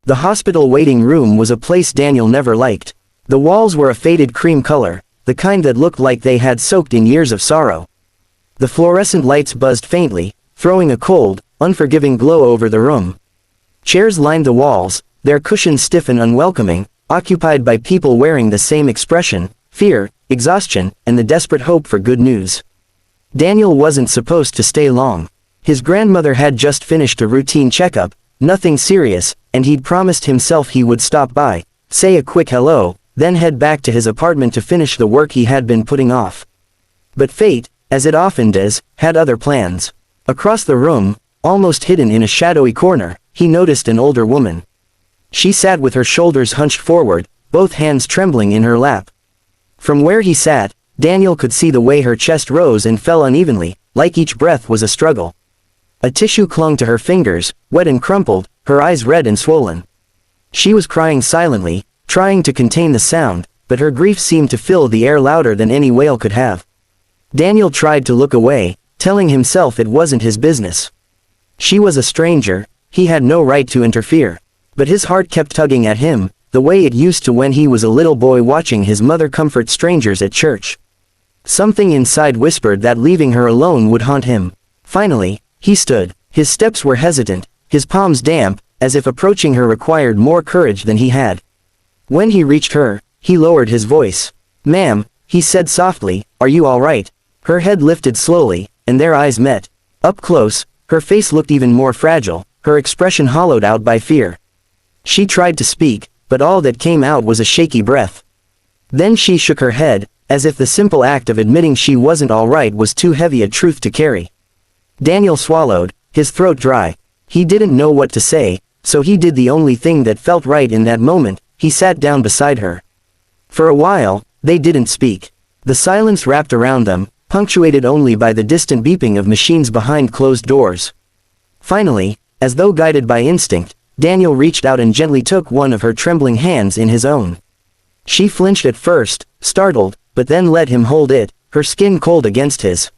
The hospital waiting room was a place Daniel never liked. The walls were a faded cream color, the kind that looked like they had soaked in years of sorrow. The fluorescent lights buzzed faintly, throwing a cold, unforgiving glow over the room. Chairs lined the walls, their cushions stiff and unwelcoming, occupied by people wearing the same expression: fear, exhaustion, and the desperate hope for good news. Daniel wasn't supposed to stay long. His grandmother had just finished a routine checkup, nothing serious, and he'd promised himself he would stop by, say a quick hello, then head back to his apartment to finish the work he had been putting off. But fate, as it often does, had other plans. Across the room, almost hidden in a shadowy corner, he noticed an older woman. She sat with her shoulders hunched forward, both hands trembling in her lap. From where he sat, Daniel could see the way her chest rose and fell unevenly, like each breath was a struggle. A tissue clung to her fingers, wet and crumpled, her eyes red and swollen. She was crying silently, trying to contain the sound, but her grief seemed to fill the air louder than any wail could have. Daniel tried to look away, telling himself it wasn't his business. She was a stranger, he had no right to interfere. But his heart kept tugging at him, the way it used to when he was a little boy watching his mother comfort strangers at church. Something inside whispered that leaving her alone would haunt him. Finally, he stood. His steps were hesitant, his palms damp, as if approaching her required more courage than he had. When he reached her, he lowered his voice. "Ma'am," he said softly, "are you all right?" Her head lifted slowly, and their eyes met. Up close, her face looked even more fragile, her expression hollowed out by fear. She tried to speak, but all that came out was a shaky breath. Then she shook her head, as if the simple act of admitting she wasn't all right was too heavy a truth to carry. Daniel swallowed, his throat dry. He didn't know what to say, so he did the only thing that felt right in that moment: he sat down beside her. For a while, they didn't speak. The silence wrapped around them, punctuated only by the distant beeping of machines behind closed doors. Finally, as though guided by instinct, Daniel reached out and gently took one of her trembling hands in his own. She flinched at first, startled, but then let him hold it, her skin cold against his.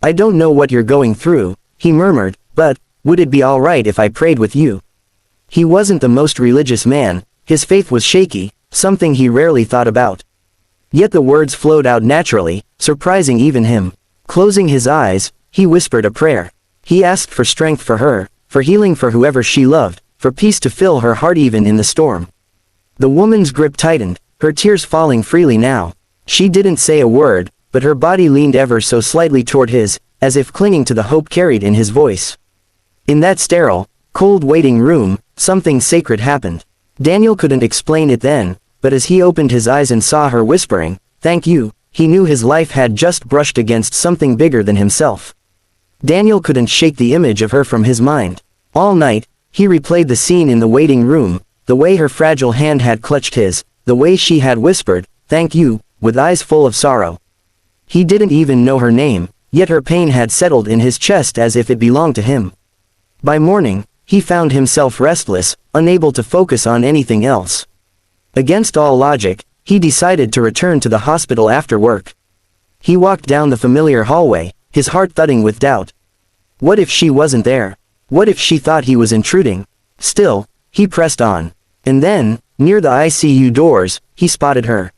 "I don't know what you're going through," he murmured, "but, would it be all right if I prayed with you?" He wasn't the most religious man, his faith was shaky, something he rarely thought about. Yet the words flowed out naturally, surprising even him. Closing his eyes, he whispered a prayer. He asked for strength for her, for healing for whoever she loved, for peace to fill her heart even in the storm. The woman's grip tightened, her tears falling freely now. She didn't say a word, but her body leaned ever so slightly toward his, as if clinging to the hope carried in his voice. In that sterile, cold waiting room, something sacred happened. Daniel couldn't explain it then, but as he opened his eyes and saw her whispering, "Thank you," he knew his life had just brushed against something bigger than himself. Daniel couldn't shake the image of her from his mind. All night, he replayed the scene in the waiting room, the way her fragile hand had clutched his, the way she had whispered, "Thank you," with eyes full of sorrow. He didn't even know her name, yet her pain had settled in his chest as if it belonged to him. By morning, he found himself restless, unable to focus on anything else. Against all logic, he decided to return to the hospital after work. He walked down the familiar hallway, his heart thudding with doubt. What if she wasn't there? What if she thought he was intruding? Still, he pressed on. And then, near the ICU doors, he spotted her.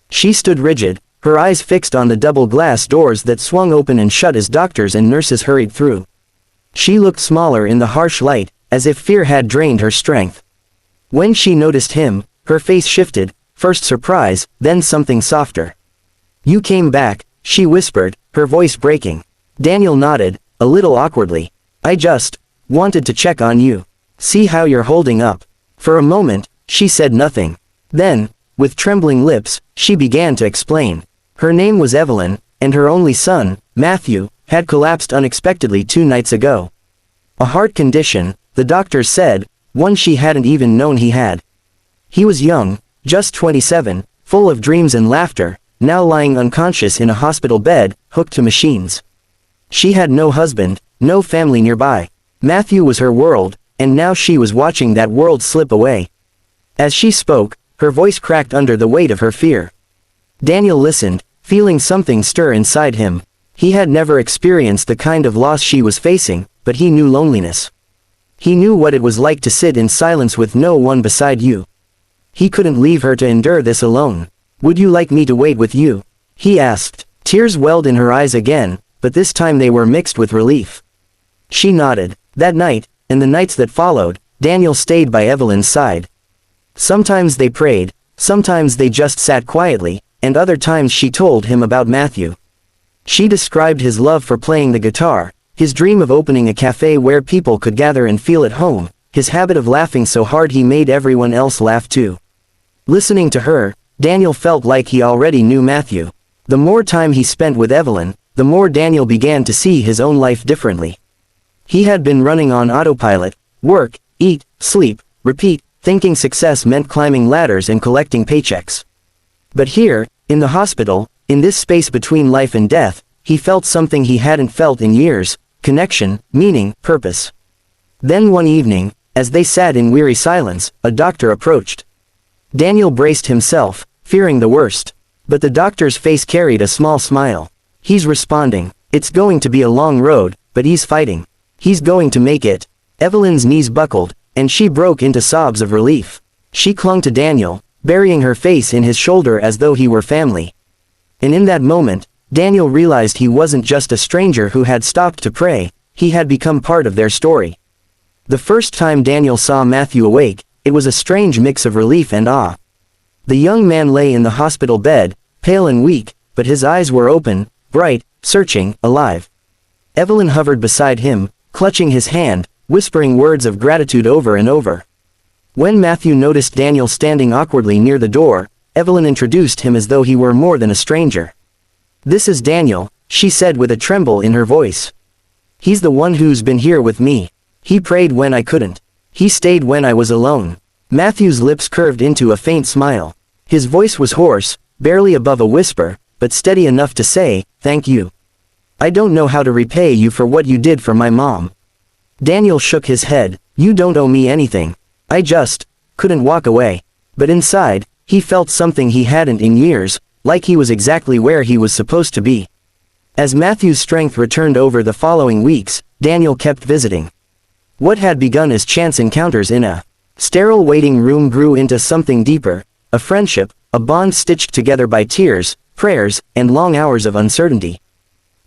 She stood rigid, her eyes fixed on the double glass doors that swung open and shut as doctors and nurses hurried through. She looked smaller in the harsh light, as if fear had drained her strength. When she noticed him, her face shifted, first surprise, then something softer. "You came back," she whispered, her voice breaking. Daniel nodded, a little awkwardly. "I just wanted to check on you. See how you're holding up." For a moment, she said nothing. Then, with trembling lips, she began to explain. Her name was Evelyn, and her only son, Matthew, had collapsed unexpectedly 2 nights ago. A heart condition, the doctors said, one she hadn't even known he had. He was young, just 27, full of dreams and laughter, now lying unconscious in a hospital bed, hooked to machines. She had no husband, no family nearby. Matthew was her world, and now she was watching that world slip away. As she spoke, her voice cracked under the weight of her fear. Daniel listened, feeling something stir inside him. He had never experienced the kind of loss she was facing, but he knew loneliness. He knew what it was like to sit in silence with no one beside you. He couldn't leave her to endure this alone. "Would you like me to wait with you?" he asked. Tears welled in her eyes again, but this time they were mixed with relief. She nodded. That night, and the nights that followed, Daniel stayed by Evelyn's side. Sometimes they prayed, sometimes they just sat quietly, and other times she told him about Matthew. She described his love for playing the guitar, his dream of opening a cafe where people could gather and feel at home, his habit of laughing so hard he made everyone else laugh too. Listening to her, Daniel felt like he already knew Matthew. The more time he spent with Evelyn, the more Daniel began to see his own life differently. He had been running on autopilot, work, eat, sleep, repeat, thinking success meant climbing ladders and collecting paychecks. But here, in the hospital, in this space between life and death, he felt something he hadn't felt in years: connection, meaning, purpose. Then one evening, as they sat in weary silence, a doctor approached. Daniel braced himself, fearing the worst. But the doctor's face carried a small smile. "He's responding. It's going to be a long road, but he's fighting. He's going to make it." Evelyn's knees buckled, and she broke into sobs of relief. She clung to Daniel, burying her face in his shoulder as though he were family. And in that moment, Daniel realized he wasn't just a stranger who had stopped to pray, he had become part of their story. The first time Daniel saw Matthew awake, it was a strange mix of relief and awe. The young man lay in the hospital bed, pale and weak, but his eyes were open, bright, searching, alive. Evelyn hovered beside him, clutching his hand, whispering words of gratitude over and over. When Matthew noticed Daniel standing awkwardly near the door, Evelyn introduced him as though he were more than a stranger. "This is Daniel," she said with a tremble in her voice. "He's the one who's been here with me. He prayed when I couldn't. He stayed when I was alone." Matthew's lips curved into a faint smile. His voice was hoarse, barely above a whisper, but steady enough to say, "Thank you. I don't know how to repay you for what you did for my mom." Daniel shook his head. "You don't owe me anything. I just couldn't walk away." But inside, he felt something he hadn't in years, like he was exactly where he was supposed to be. As Matthew's strength returned over the following weeks, Daniel kept visiting. What had begun as chance encounters in a sterile waiting room grew into something deeper. A friendship, a bond stitched together by tears, prayers, and long hours of uncertainty.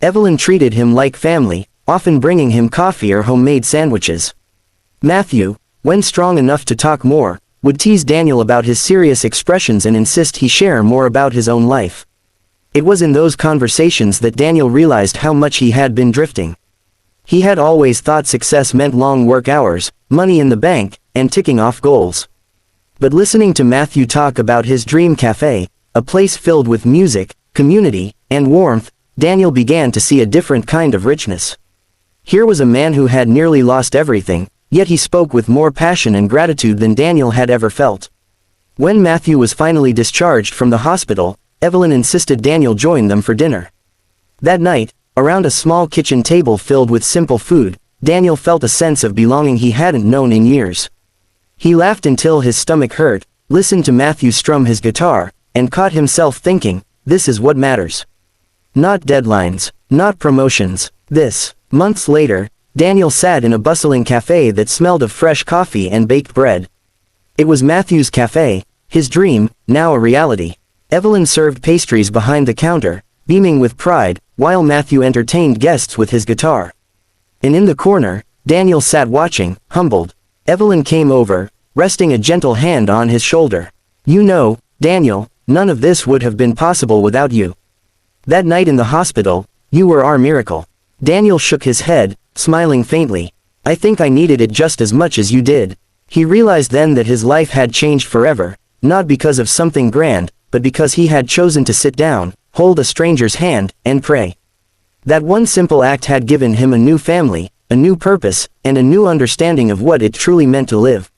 Evelyn treated him like family, often bringing him coffee or homemade sandwiches. Matthew, when strong enough to talk more, would tease Daniel about his serious expressions and insist he share more about his own life. It was in those conversations that Daniel realized how much he had been drifting. He had always thought success meant long work hours, money in the bank, and ticking off goals. But listening to Matthew talk about his dream cafe, a place filled with music, community, and warmth, Daniel began to see a different kind of richness. Here was a man who had nearly lost everything, yet he spoke with more passion and gratitude than Daniel had ever felt. When Matthew was finally discharged from the hospital, Evelyn insisted Daniel join them for dinner. That night, around a small kitchen table filled with simple food, Daniel felt a sense of belonging he hadn't known in years. He laughed until his stomach hurt, listened to Matthew strum his guitar, and caught himself thinking, this is what matters. Not deadlines, not promotions, this. Months later, Daniel sat in a bustling cafe that smelled of fresh coffee and baked bread. It was Matthew's cafe, his dream, now a reality. Evelyn served pastries behind the counter, beaming with pride, while Matthew entertained guests with his guitar. And in the corner, Daniel sat watching, humbled. Evelyn came over, resting a gentle hand on his shoulder. "You know, Daniel, none of this would have been possible without you. That night in the hospital, you were our miracle." Daniel shook his head, smiling faintly. "I think I needed it just as much as you did." He realized then that his life had changed forever, not because of something grand, but because he had chosen to sit down, hold a stranger's hand, and pray. That one simple act had given him a new family, a new purpose, and a new understanding of what it truly meant to live.